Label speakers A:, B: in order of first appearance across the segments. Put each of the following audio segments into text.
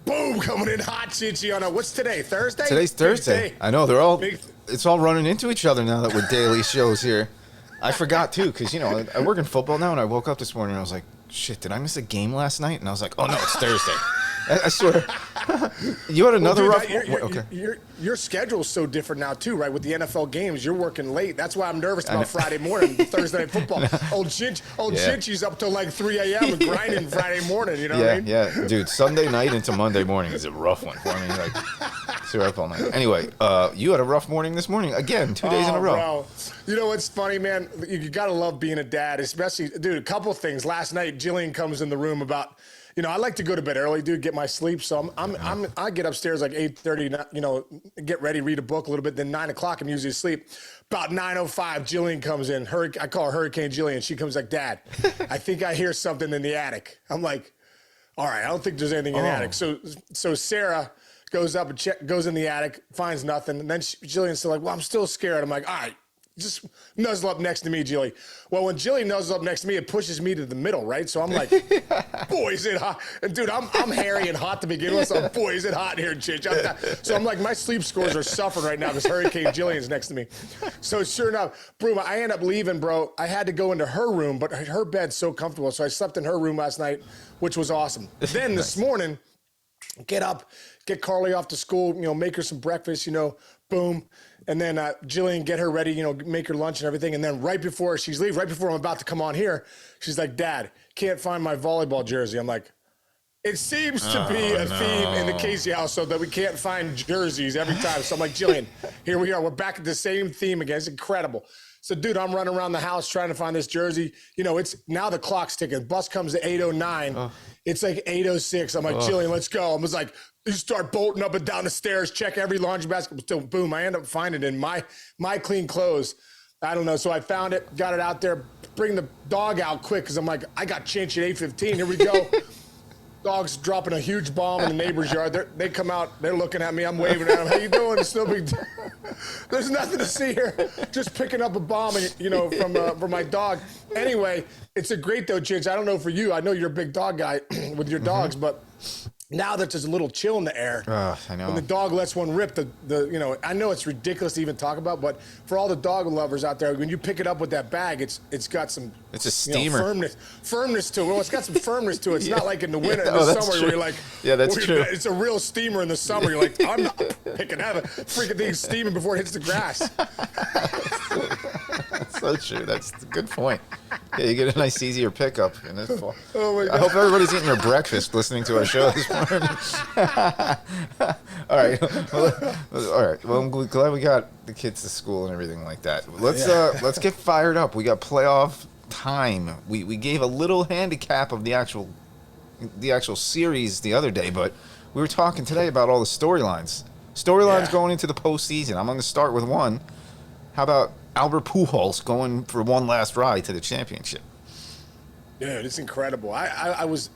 A: Boom, coming in hot, Chinchy. On what's today? Thursday?
B: Today's Thursday. I know they're all. It's all running into each other now that we're daily shows here. I forgot too, because I work in football now, and I woke up this morning and I was like, "Shit, did I miss a game last night?" And I was like, "Oh no, it's Thursday." I swear. You had another rough.
A: Okay. Your schedule's so different now too, right? With the NFL games, you're working late. That's why I'm nervous about Friday morning, Thursday night football. Old Chinchy's up till like 3 a.m. and grinding Friday morning. You know what I mean?
B: Yeah, dude. Sunday night into Monday morning is a rough one for me. Like, stay up all night. Anyway, you had a rough morning this morning again, 2 days in a row.
A: Bro. You know what's funny, man? You gotta love being a dad, especially, dude. A couple things. Last night, Jillian comes in the room about. I like to go to bed early, dude, get my sleep. So I get upstairs like 8:30, get ready, read a book a little bit. Then 9 o'clock, I'm usually asleep. About 9:05, Jillian comes in. I call her Hurricane Jillian. She comes like, Dad, I think I hear something in the attic. I'm like, all right, I don't think there's anything in the attic. So Sarah goes up and goes in the attic, finds nothing. And then Jillian's still like, well, I'm still scared. I'm like, all right. Just nuzzle up next to me, Jilly. Well, when Jilly nuzzles up next to me, it pushes me to the middle, right? So I'm like, boy, is it hot. And, dude, I'm hairy and hot to begin with, so boy, is it hot in here, Chinch. So I'm like, my sleep scores are suffering right now because Hurricane Jillian's next to me. So sure enough, Broom, I end up leaving, bro. I had to go into her room, but her bed's so comfortable. So I slept in her room last night, which was awesome. Then this morning, get up, get Carly off to school, make her some breakfast, boom. And then Jillian, get her ready, make her lunch and everything. And then right before she's leaving, right before I'm about to come on here, she's like, Dad, can't find my volleyball jersey. I'm like, it seems to be a theme in the Casey household that we can't find jerseys every time. So I'm like, Jillian, here we are. We're back at the same theme again. It's incredible. So, dude, I'm running around the house trying to find this jersey. It's now the clock's ticking. Bus comes at 8:09. It's like 8:06. I'm like, Jillian, let's go. I was like, you start bolting up and down the stairs, check every laundry basket. Still, boom, I end up finding it in my clean clothes. I don't know. So I found it, got it out there, bring the dog out quick because I'm like, I got Chinch at 8:15. Here we go. Dog's dropping a huge bomb in the neighbor's yard. They come out. They're looking at me. I'm waving at them. How you doing? It's no big deal. There's nothing to see here. Just picking up a bomb, from my dog. Anyway, it's a great though, Chinch. I don't know for you. I know you're a big dog guy with your dogs, but now that there's a little chill in the air,
B: I know.
A: when the dog lets one rip, I know it's ridiculous to even talk about, but for all the dog lovers out there, when you pick it up with that bag, it's got some
B: a steamer
A: firmness to it. Well, it's got some firmness to it. It's not like in the winter, in the summer, where you're like,
B: that's true.
A: It's a real steamer in the summer. You're like, I'm not picking that. Freaking thing steaming before it hits the grass.
B: That's so true. That's a good point. Yeah, you get a nice, easier pickup in this fall.
A: Oh my God.
B: I hope everybody's eating their breakfast listening to our show this morning. All right. Well, I'm glad we got the kids to school and everything like that. Let's get fired up. We got playoff time. We gave a little handicap of the actual series the other day, but we were talking today about all the storylines. Going into the postseason. I'm going to start with one. How about Albert Pujols going for one last ride to the championship?
A: Dude, it's incredible. I was,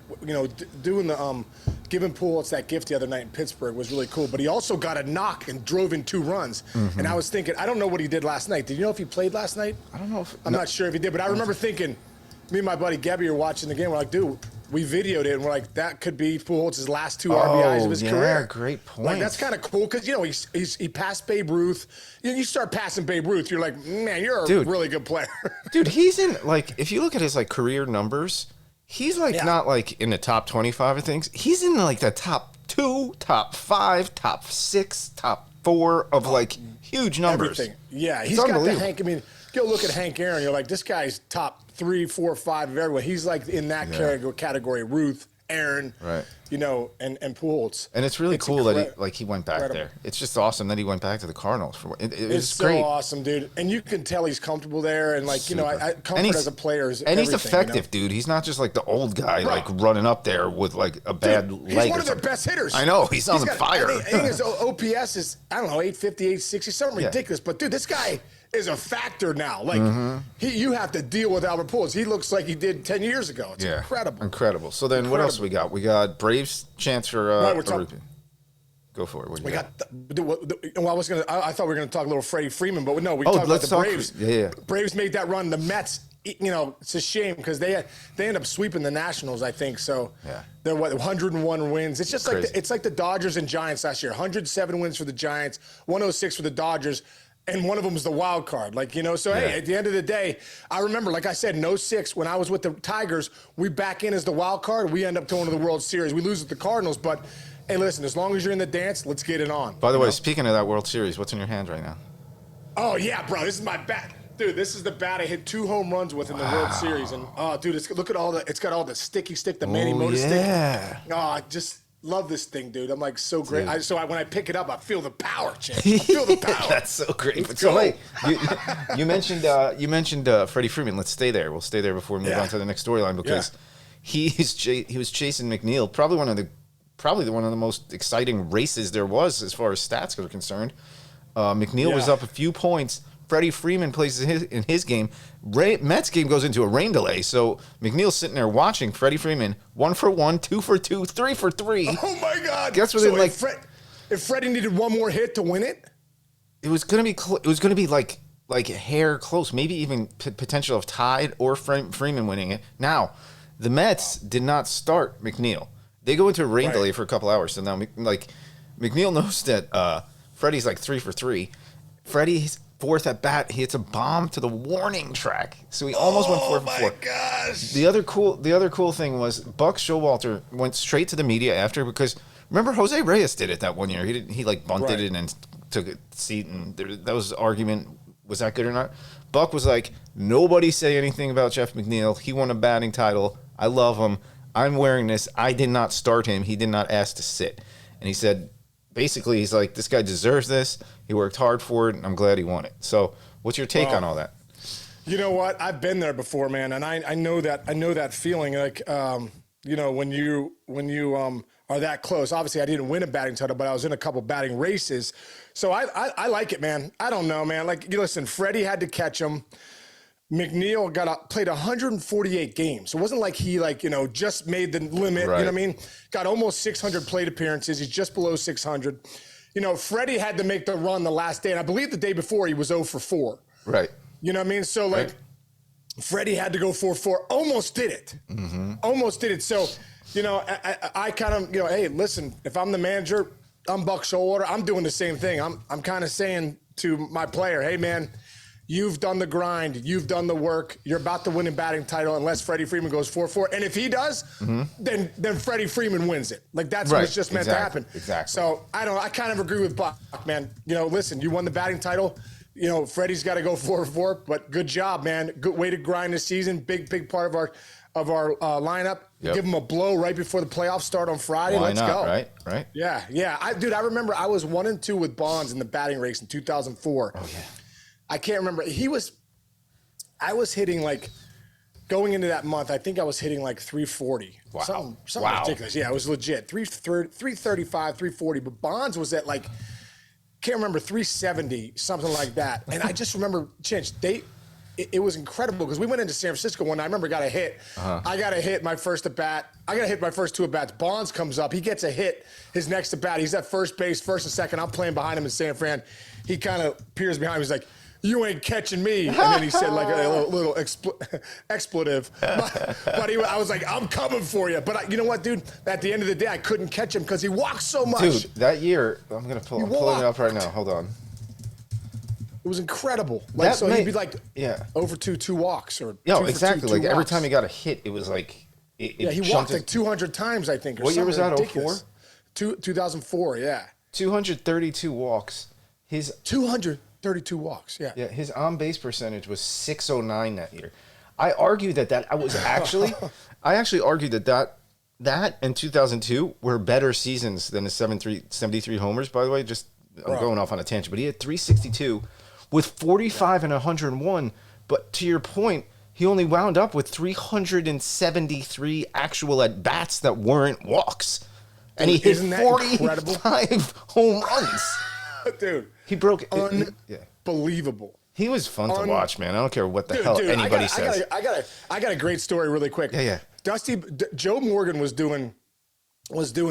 A: doing the giving Pujols that gift the other night in Pittsburgh was really cool. But he also got a knock and drove in 2 runs. And I was thinking, I don't know what he did last night. Did you know if he played last night?
B: I don't know.
A: I'm not sure if he did, but I remember thinking, me and my buddy Gabby were watching the game. We're like, dude, we videoed it, and we're like, that could be Pujols' last 2 RBIs of his career.
B: Great point.
A: Like, that's kind of cool because, he passed Babe Ruth. You start passing Babe Ruth, you're like, man, you're a really good player.
B: Dude, he's in, if you look at his, career numbers, he's, not, in the top 25 of things. He's in, the top 2, top 5, top 6, top 4 of, huge numbers.
A: Everything. Yeah, he's got the Hank. I mean, go look at Hank Aaron. You're like, this guy's top 3, 4, 5 of everyone. He's in that category. Ruth, Aaron,
B: right?
A: And Pujols.
B: And it's really cool that he went back there. It's just awesome that he went back to the Cardinals for it. It's
A: so
B: great.
A: Awesome, dude. And you can tell he's comfortable there, and comfort as a player is
B: and he's effective, dude. He's not just the old guy running up there with a bad leg.
A: He's one of their best hitters.
B: I know he's on fire.
A: I think his OPS is 850, 860, something ridiculous. But dude, this guy is a factor now. You have to deal with Albert Pujols. He looks like he did 10 years ago. It's
B: incredible. So then, what else we got? We got Braves chance for Go for it.
A: I thought we were gonna talk a little Freddie Freeman, but no, we talked about the Braves.
B: Yeah.
A: Braves made that run. The Mets it's a shame because they end up sweeping the Nationals, I think. So
B: Yeah.
A: they're 101 wins. It's just like
B: Crazy.
A: it's like the Dodgers and Giants last year. 107 wins for the Giants, 106 for the Dodgers. And one of them is the wild card. So, hey, at the end of the day, I remember, like I said, in 06, when I was with the Tigers, we back in as the wild card. We end up going to the World Series. We lose with the Cardinals. But, hey, listen, as long as you're in the dance, let's get it on.
B: By the way, speaking of that World Series, what's in your hand right now?
A: Oh, yeah, bro. This is my bat. Dude, this is the bat I hit 2 home runs with in the World Series. And, dude, look at it's got all the sticky stick, the Manny Motor stick. Oh, I just love this thing, dude. I'm like so great. When I pick it up, I feel the power, Chinch. I feel the power.
B: That's so great. So wait, you mentioned Freddie Freeman. Let's stay there. We'll stay there before we move on to the next storyline because he was chasing McNeil. Probably one of the most exciting races there was as far as stats are concerned. McNeil was up a few points. Freddie Freeman plays in his game. Mets game goes into a rain delay, so McNeil's sitting there watching Freddie Freeman 1 for 1, 2 for 2, 3 for 3.
A: Oh my God!
B: Guess what?
A: If Freddie needed one more hit to win it,
B: it was gonna be it was gonna be like a hair close, maybe even potential of tied or Freeman winning it. Now, the Mets did not start McNeil. They go into a rain delay for a couple hours, so now McNeil knows that Freddie's like 3 for 3. Freddie's fourth at bat, he hits a bomb to the warning track, so he almost went 4 for 4.
A: Oh my gosh!
B: The other cool thing was Buck Showalter went straight to the media after because remember Jose Reyes did it that one year. He bunted it and took a seat, and that was argument. Was that good or not? Buck was like, nobody say anything about Jeff McNeil. He won a batting title. I love him. I'm wearing this. I did not start him. He did not ask to sit, and he said. Basically, he's like, this guy deserves this. He worked hard for it, and I'm glad he won it. So, what's your take on all that?
A: You know what? I've been there before, man, and I know that feeling. Like, when you are that close. Obviously, I didn't win a batting title, but I was in a couple batting races. So I like it, man. I don't know, man. Like, you listen, Freddie had to catch him. McNeil played 148 games. So it wasn't like he just made the limit.
B: Right.
A: You know what I mean? Got almost 600 plate appearances. He's just below 600. Freddie had to make the run the last day, and I believe the day before he was 0 for 4.
B: Right.
A: You know what I mean? So Freddie had to go 4-4. Almost did it. Mm-hmm. Almost did it. So I kind of hey, listen, if I'm the manager, I'm Buck Showalter. I'm doing the same thing. I'm kind of saying to my player, hey man. You've done the grind. You've done the work. You're about to win a batting title unless Freddie Freeman goes 4-4. And if he does, then Freddie Freeman wins it. Like, that's what's just meant to happen.
B: Exactly.
A: So, I kind of agree with Buck, man. Listen, you won the batting title. Freddie's got to go 4-4, but good job, man. Good way to grind this season. Big part of our lineup.
B: Yep.
A: Give him a blow right before the playoffs start on Friday.
B: Why
A: Let's
B: not,
A: go.
B: Right?
A: Yeah. I remember I was 1-2 with Bonds in the batting race in 2004.
B: Oh, yeah.
A: I can't remember. I was hitting going into that month, I think I was hitting 340.
B: Wow.
A: Something ridiculous. Yeah, it was legit. 335, 340. But Bonds was at can't remember, 370, something like that. And I just remember, Chinch, it was incredible because we went into San Francisco one night. I remember I got a hit. I got a hit my first at bat. I got to hit my first 2 at bats. Bonds comes up. He gets a hit his next at bat. He's at first base, first and second. I'm playing behind him in San Fran. He kind of peers behind me. He's like, you ain't catching me. And then he said a little expletive. But I was like, I'm coming for you. But you know what, dude? At the end of the day, I couldn't catch him because he walked so much.
B: Dude, that year, I'm pulling it up right now. Hold on.
A: It was incredible. He'd be over 2 walks or
B: exactly.
A: Two
B: Every
A: walks.
B: time he got a hit, it was like
A: he walked 200 times, I think. Or
B: what year was that?
A: Ridiculous. 2004. Yeah.
B: 232 walks. His
A: 232 walks. Yeah.
B: Yeah. His on base percentage was .609 that year. I argued that I was actually. I actually argued that and 2002 were better seasons than the 73 homers. By the way, I'm going off on a tangent, but he had 362 with 45 and 101. But to your point, he only wound up with 373 actual at bats that weren't walks, and he hit 45 home runs.
A: Dude,
B: he broke
A: unbelievable.
B: He was fun to watch, man. I don't care what the hell anybody says.
A: I got a great story really quick.
B: Yeah.
A: Joe Morgan was doing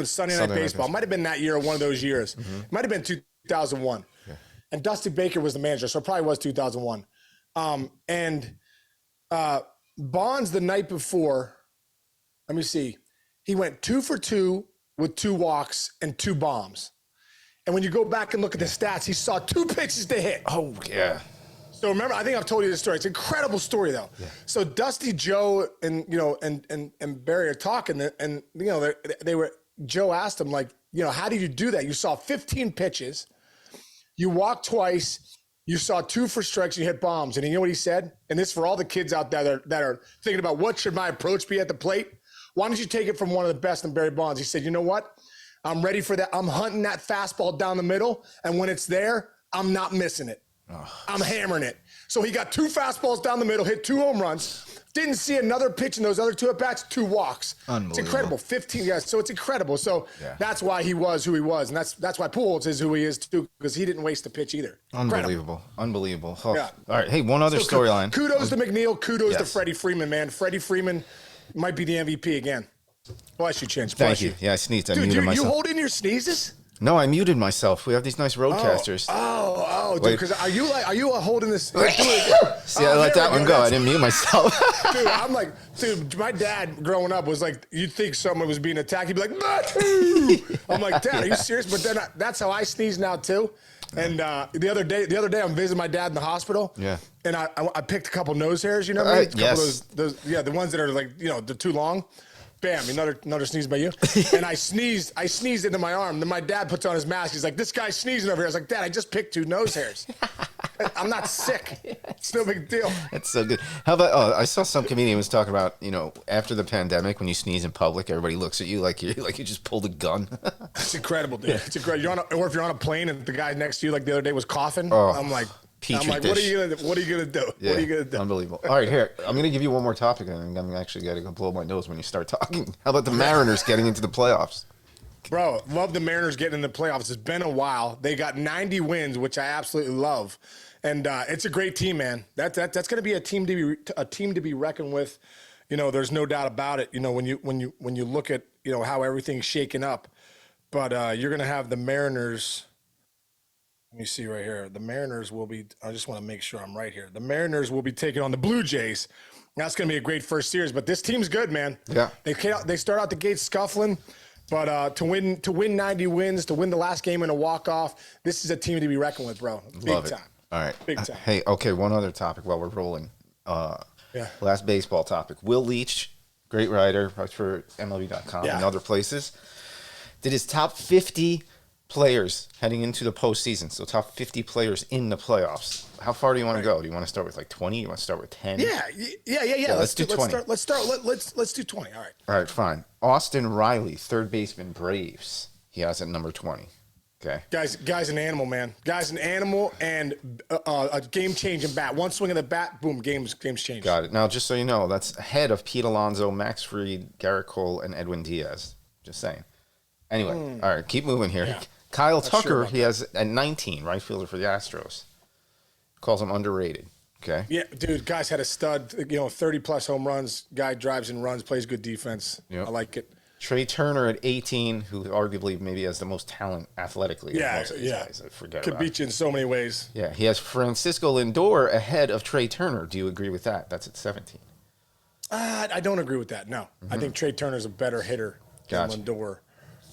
A: Sunday Night Baseball. Might have been that year or one of those years. Might have been 2001. Yeah. And Dusty Baker was the manager, so it probably was 2001. And Bonds the night before, let me see. He went 2 for 2 with 2 walks and 2 bombs. And when you go back and look at the stats, he saw 2 pitches to hit.
B: Oh, yeah.
A: So remember, I think I've told you this story. It's an incredible story, though. Yeah. So Dusty, Joe, and and Barry are talking, and they were. Joe asked him, like, how did you do that? You saw 15 pitches, you walked twice, you saw 2 for strikes, you hit bombs, and you know what he said? And this for all the kids out there that are thinking about what should my approach be at the plate. Why don't you take it from one of the best in Barry Bonds? He said, you know what? I'm ready for that. I'm hunting that fastball down the middle, and when it's there, I'm not missing it. I'm hammering it. So he got 2 fastballs down the middle, hit 2 home runs, didn't see another pitch in those other 2 at-bats, 2 walks. It's incredible. 15 guys. So it's incredible. So that's why he was who he was. And that's why Pujols is who he is too, because he didn't waste a pitch either.
B: Unbelievable. Unbelievable. Oh.
A: Yeah.
B: All right. Hey, one other storyline.
A: Kudos to McNeil. Kudos to Freddie Freeman, man. Freddie Freeman might be the MVP again. Bless you, Chinch.
B: Thank you. Yeah, I sneezed. I
A: Dude,
B: muted myself.
A: You hold in your sneezes?
B: No, I muted myself. We have these nice roadcasters.
A: Dude, because are you holding this?
B: See, I let that one go. I didn't mute myself.
A: Dude, I'm like, my dad growing up was like, you'd think someone was being attacked. He'd be like, I'm like, Dad, are you serious? But then that's how I sneeze now too. And the other day I'm visiting my dad in the hospital. Yeah. And I picked a couple nose hairs, you know what I mean?
B: Yes.
A: Those, the ones that are like, they're too long. Bam, another sneeze by you. And I sneezed into my arm. Then my dad puts on his mask. He's like, this guy's sneezing over here. I was like, Dad, I just picked 2 nose hairs. I'm not sick. It's no big deal.
B: That's so good. How about, I saw some comedian was talking about, after the pandemic, when you sneeze in public, everybody looks at you like you just pulled a gun.
A: It's incredible, dude. It's incredible. Or if you're on a plane and the guy next to you, like the other day, was coughing, I'm like, what are you gonna do? What are you gonna do?
B: Yeah,
A: what are you gonna do?
B: Unbelievable. All right, here. I'm gonna give you one more topic, and I'm actually gonna go blow my nose when you start talking. How about the Mariners getting into the playoffs?
A: Bro, love the Mariners getting in the playoffs. It's been a while. They got 90 wins, which I absolutely love, and it's a great team, man. That's gonna be a team to be reckoned with. There's no doubt about it. When you look at how everything's shaken up, but you're gonna have the Mariners. Let me see right here. The Mariners will be, I just want to make sure I'm right here. The Mariners will be taking on the Blue Jays. That's going to be a great first series, but this team's good, man. Yeah. They start out the gate scuffling, but to win 90 wins, to win the last game in a walk-off, this is a team to be reckoned with, bro. Big time.
B: All right.
A: Big time.
B: Hey, okay, one other topic while we're rolling. Last baseball topic. Will Leach, great writer, writes for MLB.com and other places, did his top 50 players heading into the postseason. So top 50 players in the playoffs. How far do you want to go? Do you want to start with like 20? You want to start with 10?
A: Yeah.
B: Let's do 20.
A: Let's do 20. All right.
B: All right, fine. Austin Riley, third baseman, Braves. He has at number 20. Okay.
A: Guy's an animal, man. Guy's an animal and a game-changing bat. One swing of the bat, boom, game's changed.
B: Got it. Now, just so you know, that's ahead of Pete Alonso, Max Fried, Garrett Cole, and Edwin Diaz. Just saying. Anyway, all right, keep moving here. Yeah. Kyle Tucker, he has at 19, right fielder for the Astros. Calls him underrated. Okay. Yeah,
A: dude, guy's had a stud, 30-plus home runs. Guy drives and runs, plays good defense. Yep. I like it.
B: Trey Turner at 18, who arguably maybe has the most talent athletically.
A: Yeah,
B: most of these guys. I forget
A: Could beat you in so many ways.
B: Yeah, he has Francisco Lindor ahead of Trey Turner. Do you agree with that? That's at 17.
A: I don't agree with that, no. I think Trey Turner's a better hitter than Lindor.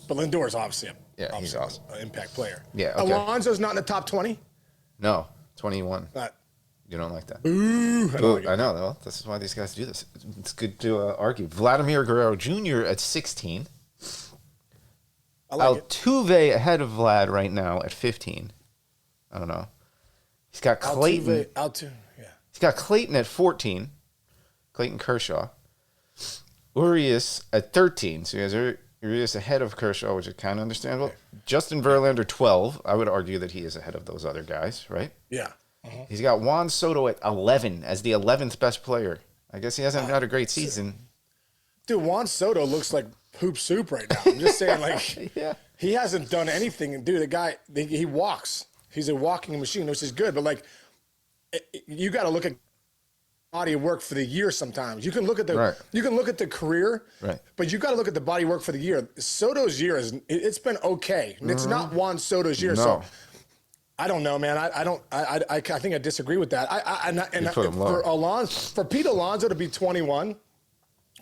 A: But Lindor's obviously
B: he's awesome.
A: An impact player.
B: Yeah, okay.
A: Alonso's not in the top 20?
B: No, 21. You don't like that?
A: Ooh,
B: I know. Well, this is why these guys do this. It's good to argue. Vladimir Guerrero Jr. at 16.
A: I like
B: Altuve ahead of Vlad right now at 15. I don't know. He's got Clayton. He's got Clayton at 14. Clayton Kershaw. Urias at 13. So he has Urias ahead of Kershaw, which is kind of understandable. Justin Verlander 12. I would argue that he is ahead of those other guys, right?
A: Yeah.
B: He's got Juan Soto at 11 as the 11th best player. I guess he hasn't had a great season.
A: Dude, Juan Soto looks like poop soup right now. I'm just saying, like, he hasn't done anything. Dude, the guy, he walks. He's a walking machine, which is good. But, like, you got to look at body of work for the year sometimes. You can look at the career, but you got to look at the body work for the year. Soto's year it's been okay. It's not Juan Soto's year.
B: No.
A: So I don't know, man. I think I disagree with that. For Pete Alonso to be 21,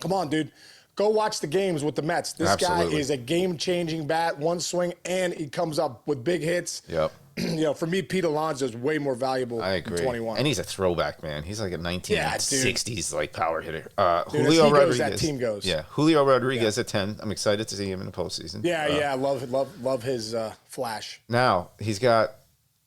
A: come on, dude. Go watch the games with the Mets. This guy is a game-changing bat, one swing, and he comes up with big hits.
B: Yep.
A: For me, Pete Alonso is way more valuable
B: I agree.
A: than 21.
B: And he's a throwback, man. He's like a 1960s like power hitter.
A: Dude,
B: Julio Rodriguez.
A: That team goes.
B: Yeah, Julio Rodriguez at 10. I'm excited to see him in the postseason.
A: Yeah, love his flash.
B: Now, he's got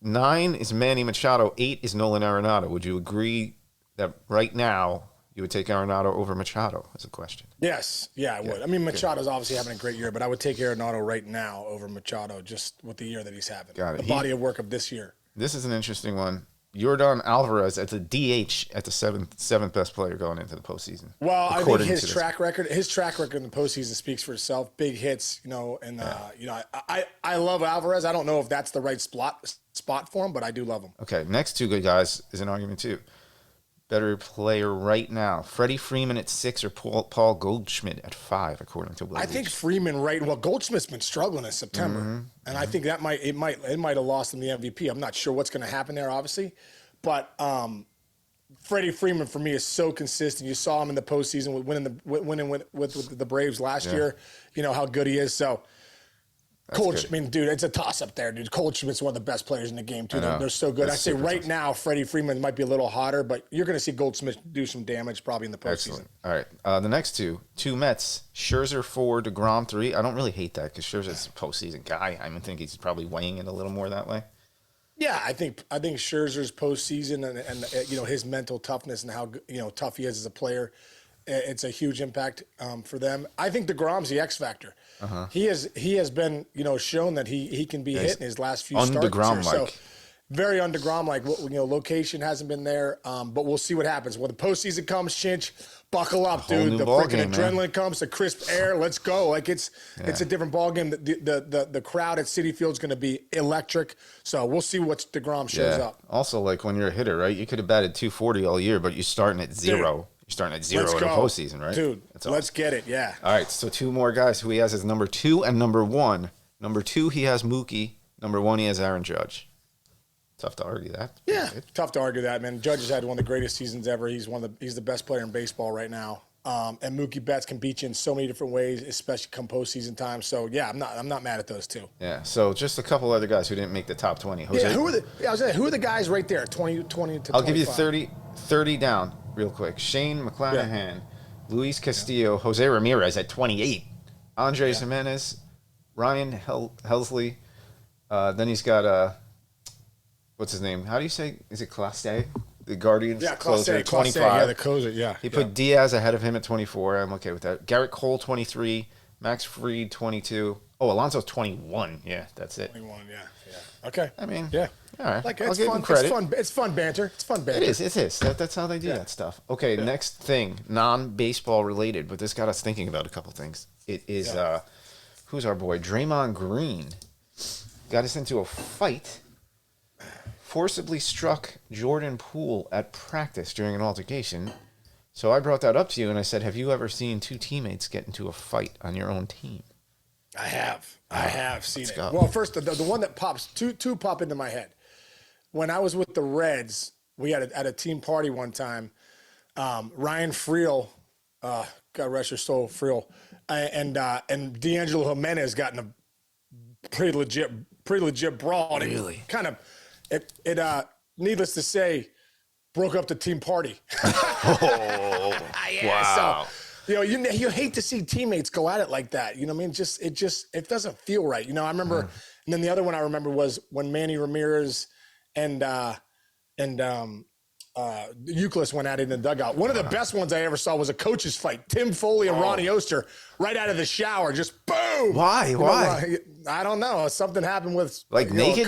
B: 9 is Manny Machado, 8 is Nolan Arenado. Would you agree that right now you would take Arenado over Machado? Is a question.
A: Yes, I would. I mean, Machado's obviously having a great year, but I would take Arenado right now over Machado just with the year that he's having.
B: Got it.
A: The body of work of this year.
B: This is an interesting one. Yordan Alvarez at the DH at the seventh best player going into the postseason.
A: Well, I think his track record in the postseason speaks for itself. Big hits, I love Alvarez. I don't know if that's the right spot for him, but I do love him.
B: Okay, next two good guys is an argument too. Better player right now, Freddie Freeman at 6 or Paul Goldschmidt at 5, according to Will.
A: I think Freeman Goldschmidt's been struggling in September, and I think that might have lost him the MVP. I'm not sure what's going to happen there, obviously, but Freddie Freeman for me is so consistent. You saw him in the postseason with winning with the Braves last year. You know how good he is. So. Dude, it's a toss-up there, dude. Goldschmidt's one of the best players in the game, too. They're so good. I'd say right now, Freddie Freeman might be a little hotter, but you're going to see Goldschmidt do some damage probably in the postseason.
B: Excellent. All right. The next two Mets, Scherzer 4, DeGrom 3. I don't really hate that because Scherzer's a postseason guy. I think he's probably weighing it a little more that way.
A: Yeah, I think Scherzer's postseason and his mental toughness and how tough he is as a player, it's a huge impact for them. I think DeGrom's the X factor. He has been shown that he can be hit in his last few starts. So very un-DeGrom-like. Location hasn't been there, but we'll see what happens. When the postseason comes, Chinch, buckle up, dude. The freaking adrenaline comes, the crisp air. Let's go. Like it's a different ball game. The crowd at Citi Field's going to be electric. So we'll see what DeGrom shows up.
B: Also, like when you're a hitter, right? You could have batted 240 all year, but you're starting at 0. Dude. You're starting at 0 in the postseason, right?
A: Dude, let's get it, yeah.
B: All right, so 2 more guys who he has as number 2 and number 1. Number 2, he has Mookie. Number 1, he has Aaron Judge. Tough to argue that.
A: Yeah, tough to argue that, man. Judge has had one of the greatest seasons ever. He's the best player in baseball right now. And Mookie Betts can beat you in so many different ways, especially come postseason time. So yeah, I'm not mad at those two.
B: Yeah. So just a couple other guys who didn't make the top 20.
A: Jose, who are the guys right there? 20 to 25.
B: I'll give you 30 down. Real quick, Shane McClanahan, Luis Castillo, Jose Ramirez at 28, Andres Jimenez, Ryan Helsley. Then he's got what's his name? How do you say? Is it Clase? The Guardians closer, 25.
A: Yeah, the closer. Yeah.
B: He put Diaz ahead of him at 24. I'm okay with that. Garrett Cole 23, Max Fried 22. Oh, Alonso's 21. Yeah, that's it.
A: 21. Yeah. Okay.
B: I mean,
A: yeah.
B: All right.
A: Like,
B: I'll give him credit.
A: It's fun banter. It's fun banter.
B: It is. That's how they do that stuff. Okay, next thing, non-baseball related, but this got us thinking about a couple things. It is, who's our boy? Draymond Green got us into a fight, forcibly struck Jordan Poole at practice during an altercation. So I brought that up to you, and I said, have you ever seen 2 teammates get into a fight on your own team?
A: I have seen it.
B: Go.
A: Well, first, the one that pops, two pop into my head. When I was with the Reds, we had at a team party one time. Ryan Friel, God rest your soul, Friel, and D'Angelo Jimenez got in a pretty legit brawl.
B: Really?
A: Needless to say, broke up the team party.
B: Wow.
A: So, you hate to see teammates go at it like that. You know what I mean? It doesn't feel right. I remember, and then the other one I remember was when Manny Ramirez and Euclid went at it in the dugout. One of the best ones I ever saw was a coach's fight. Tim Foley and Ronnie Oster right out of the shower, just boom.
B: Why?
A: I don't know. Something happened with
B: naked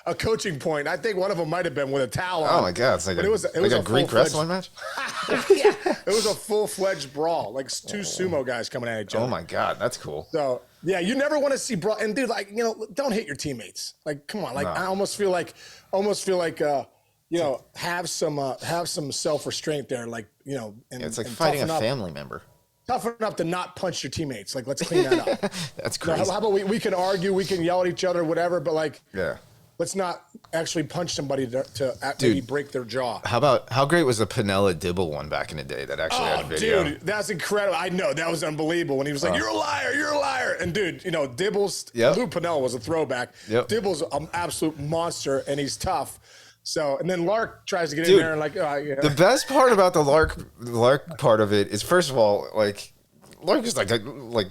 A: a coaching point. I think one of them might have been with a towel on.
B: Oh my God! It's like it was a Greek wrestling match.
A: Yeah, it was a full-fledged brawl, like 2 sumo guys coming at each other.
B: Oh my God, that's cool.
A: So yeah, you never want to see brawl. And dude, don't hit your teammates. Like, come on. Like, I almost feel like have some self-restraint there. Like, and
B: it's like fighting a family member.
A: Tough enough to not punch your teammates. Like, let's clean that up.
B: That's crazy.
A: How about we can argue, we can yell at each other, whatever, but let's not actually punch somebody to maybe break their jaw.
B: How great was the Pinella Dibble one back in the day that actually had a video?
A: Dude, that's incredible. I know, that was unbelievable when he was like, you're a liar. And dude, Dibble's, Lou Pinella was a throwback.
B: Yep.
A: Dibble's an absolute monster and he's tough. So, and then Lark tries to get in there and like,
B: The best part about the Lark part of it is, first of all, like, Lark is like a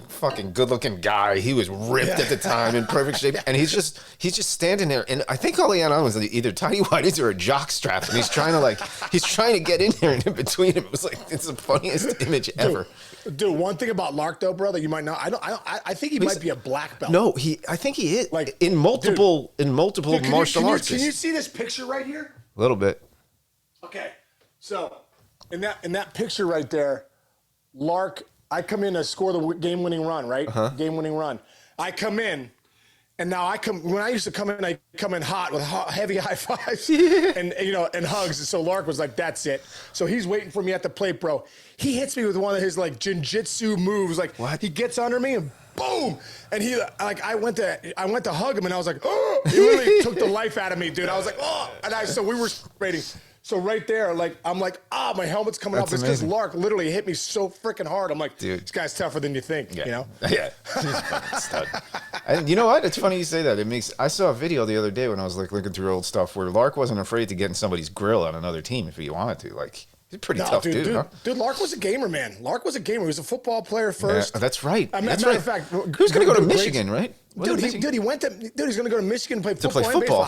B: fucking good looking guy. He was ripped at the time, in perfect shape, and he's just standing there. And I think all he had on was either tidy whities or a jock strap, and he's trying to get in there, and in between him, it was like, it's the funniest image ever.
A: Dude, one thing about Lark though, brother, you might not. I think he might be a black belt.
B: No, I think he is like in multiple martial arts.
A: Can you see this picture right here?
B: A little bit.
A: Okay, so in that picture right there, Lark. I come in to score the game-winning run, right? Game-winning run. I come in, and now when I used to come in, I come in hot with heavy high fives and hugs. And so Lark was like, "That's it." So he's waiting for me at the plate, bro. He hits me with one of his like jiu-jitsu moves. Like
B: what?
A: He gets under me and boom, and he like I went to hug him, and I was like, "Oh!" He literally took the life out of me, dude. I was like, "Oh!" And so we were rating. So right there, like I'm like, my helmet's coming off. It's because Lark literally hit me so freaking hard. I'm like, dude, this guy's tougher than you think.
B: Yeah.
A: You know?
B: Yeah. He's a fucking stud. And you know what? It's funny you say that. I saw a video the other day when I was like looking through old stuff where Lark wasn't afraid to get in somebody's grill on another team if he wanted to. Like, he's a pretty tough dude. Huh?
A: Dude, Lark was a gamer, man. Lark was a gamer. He was a football player first.
B: Yeah, that's right.
A: Matter of fact,
B: who's going to go to Michigan, right?
A: Dude, he's going to go to Michigan and play football. And baseball.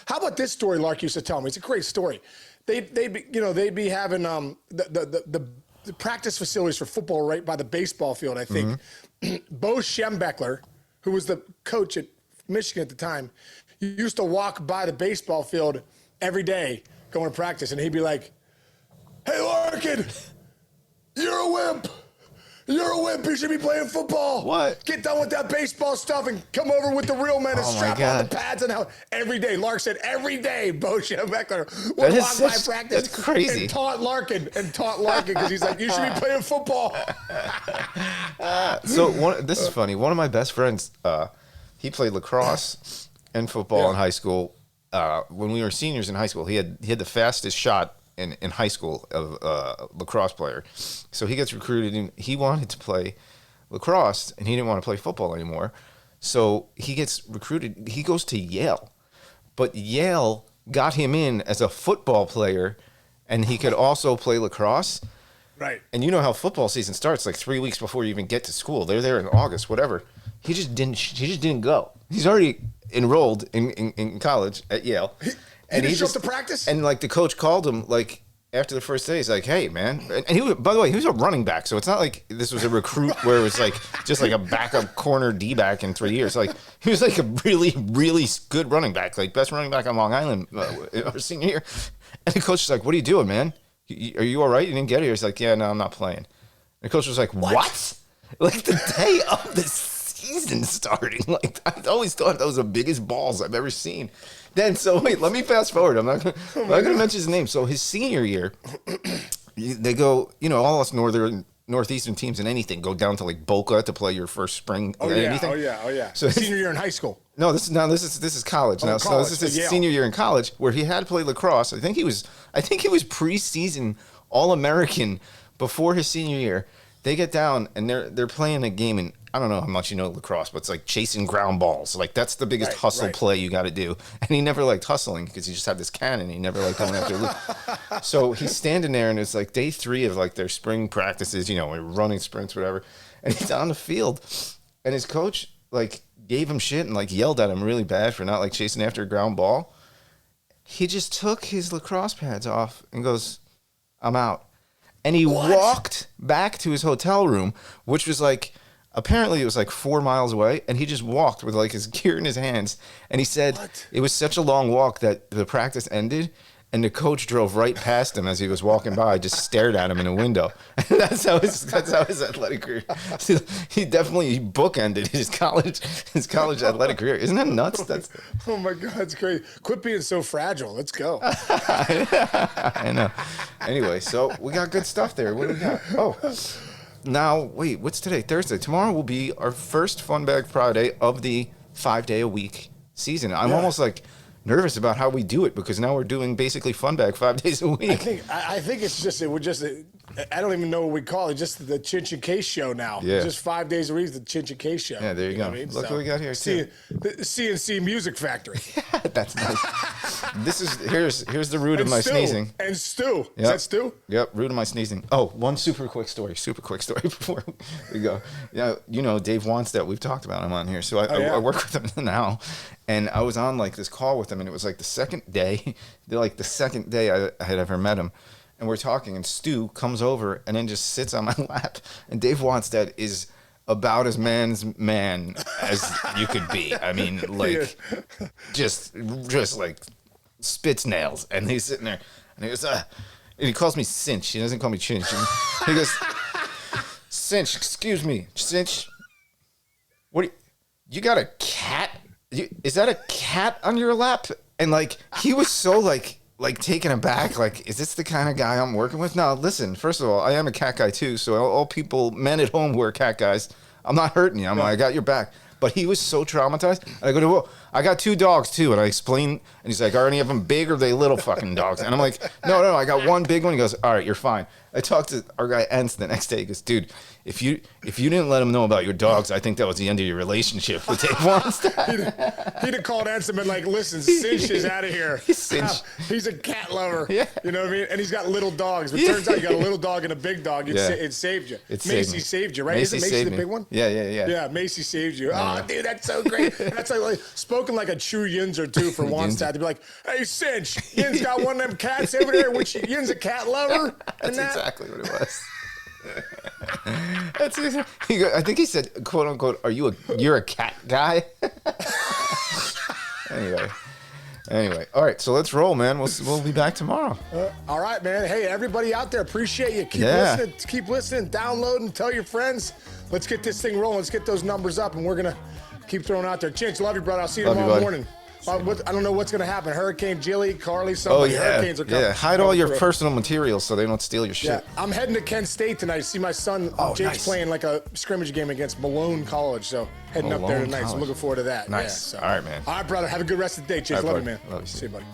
A: How about this story Lark used to tell me? It's a great story. They'd be having the practice facilities for football right by the baseball field, I think. Mm-hmm. Bo Schembechler, who was the coach at Michigan at the time, used to walk by the baseball field every day going to practice, and he'd be like, "Hey, Larkin, you're a wimp. You're a wimp. You should be playing football.
B: What?
A: Get done with that baseball stuff and come over with the real men and strap on the pads." And every day, Lark said, every day, Bo Schembechler would walk by practice.
B: That's crazy.
A: And taught Larkin because he's like, "You should be playing football."
B: This is funny. One of my best friends, he played lacrosse and football in high school. When we were seniors in high school, he had the fastest shot in high school of a lacrosse player. So he gets recruited and he wanted to play lacrosse and he didn't want to play football anymore. So he gets recruited. He goes to Yale, but Yale got him in as a football player and he could also play lacrosse.
A: Right.
B: And you know how football season starts like 3 weeks before you even get to school. They're there in August, whatever. He just didn't go. He's already enrolled in college at Yale.
A: He didn't show up to practice?
B: And like the coach called him like after the first day. He's like, "Hey, man." And he was, by the way, he was a running back. So it's not like this was a recruit where it was like just like a backup corner D-back in 3 years. Like he was like a really, really good running back, like best running back on Long Island our senior year. And the coach was like, "What are you doing, man? Are you all right? You didn't get here?" He's like, "Yeah, no, I'm not playing." And the coach was like, "What?" Like the day of the season starting. Like I always thought that was the biggest balls I've ever seen. Then, wait, let me fast forward. I'm not going to mention his name. So his senior year, they go, all us northeastern teams and anything go down to like Boca to play your first spring. Anything.
A: Oh yeah.
B: So
A: senior year in high school.
B: No, this is college now.
A: College.
B: So this is his senior year in college where he had to play lacrosse. I think he was preseason All-American before his senior year. They get down and they're playing a game, and I don't know how much you know lacrosse, but it's like chasing ground balls. Like that's the biggest hustle play you got to do. And he never liked hustling because he just had this cannon. He never liked going after loop. So he's standing there, and it's like day 3 of like their spring practices. We're running sprints, whatever. And he's on the field, and his coach like gave him shit and like yelled at him really bad for not like chasing after a ground ball. He just took his lacrosse pads off and goes, "I'm out." And he walked back to his hotel room, which was like, apparently it was like 4 miles away. And he just walked with like his gear in his hands. And he said it was such a long walk that the practice ended. And the coach drove right past him as he was walking by, just stared at him in a window. And that's how his athletic career. He definitely bookended his college athletic career. Isn't that nuts?
A: Oh my God, it's crazy. Quit being so fragile. Let's go.
B: I know. Anyway, so we got good stuff there. What do we got? Oh, now wait. What's today? Thursday. Tomorrow will be our first Fun Bag Friday of the 5-day-a-week season. I'm almost like nervous about how we do it because now we're doing basically Fun Bag 5 days a week.
A: I think it's just I don't even know what we call it. Just the Chinch and Case show now.
B: Yeah.
A: Just 5 days a week, the Chinch and Case show.
B: Yeah, there you go.
A: Know what I mean?
B: Look what we got here too.
A: The CNC Music Factory.
B: That's nice. Here's the root of my
A: Stu.
B: sneezing.
A: And Stu.
B: Yep.
A: Is that Stu?
B: Yep, root of my sneezing. Oh, one super quick story before we go. Yeah, you know Dave Wanstead. We've talked about him on here, so I work with him now, and I was on like this call with him, and it was like the second day I had ever met him. And we're talking, and Stu comes over and then just sits on my lap. And Dave Wanstead is about as man's man as you could be. I mean, like, just like spits nails. And he's sitting there, and he goes, and he calls me Cinch. He doesn't call me Chinch. And he goes, Cinch, excuse me, Cinch. You got a cat? Is that a cat on your lap? And like, he was so like taken aback, like, is this the kind of guy I'm working with? No, listen, first of all, I am a cat guy too, so all people, men at home who are cat guys, I'm not hurting you. I got your back. But he was so traumatized. And I go to, well, I got 2 dogs too. And I explain, and he's like, are any of them big or are they little fucking dogs? And I'm like, no, I got one big one. He goes, all right, you're fine. I talked to our guy Ents the next day. He goes, dude, if you didn't let him know about your dogs, I think that was the end of your relationship with Dave Wanstead.
A: He'd have called Ents and been like, listen, Cinch is out of here. He's a cat lover.
B: Yeah.
A: You know what I mean? And he's got little dogs. But it turns out you got a little dog and a big dog. It saved you. Macy saved you, right? Isn't Macy the big one?
B: Yeah.
A: Yeah, Macy saved you. Oh, dude, that's so great. That's like spoken like a true Yinzer too for Wanstead to be like, hey, Cinch, Yin's got one of them cats over there. Which Yin's a cat lover.
B: That's exactly what it was. I think he said, quote unquote, you're a cat guy? Anyway, all right, so let's roll, man. We'll be back tomorrow.
A: All right, man. Hey, everybody out there, appreciate you. Keep listening, downloading, tell your friends. Let's get this thing rolling. Let's get those numbers up, and we're gonna keep throwing out there. Chinch, love you, brother. I'll see you tomorrow morning. I don't know what's gonna happen. Hurricane Jilly, Carly, somebody. Hurricanes are coming.
B: Yeah, hide all your personal materials so they don't steal your shit.
A: Yeah, I'm heading to Kent State tonight to see my son. Jake's playing like a scrimmage game against Malone College, so heading up there tonight. So I'm looking forward to that.
B: Nice.
A: Yeah,
B: All right, man.
A: All right, brother. Have a good rest of the day. Chinch, love you, man.
B: Love you.
A: See you, buddy.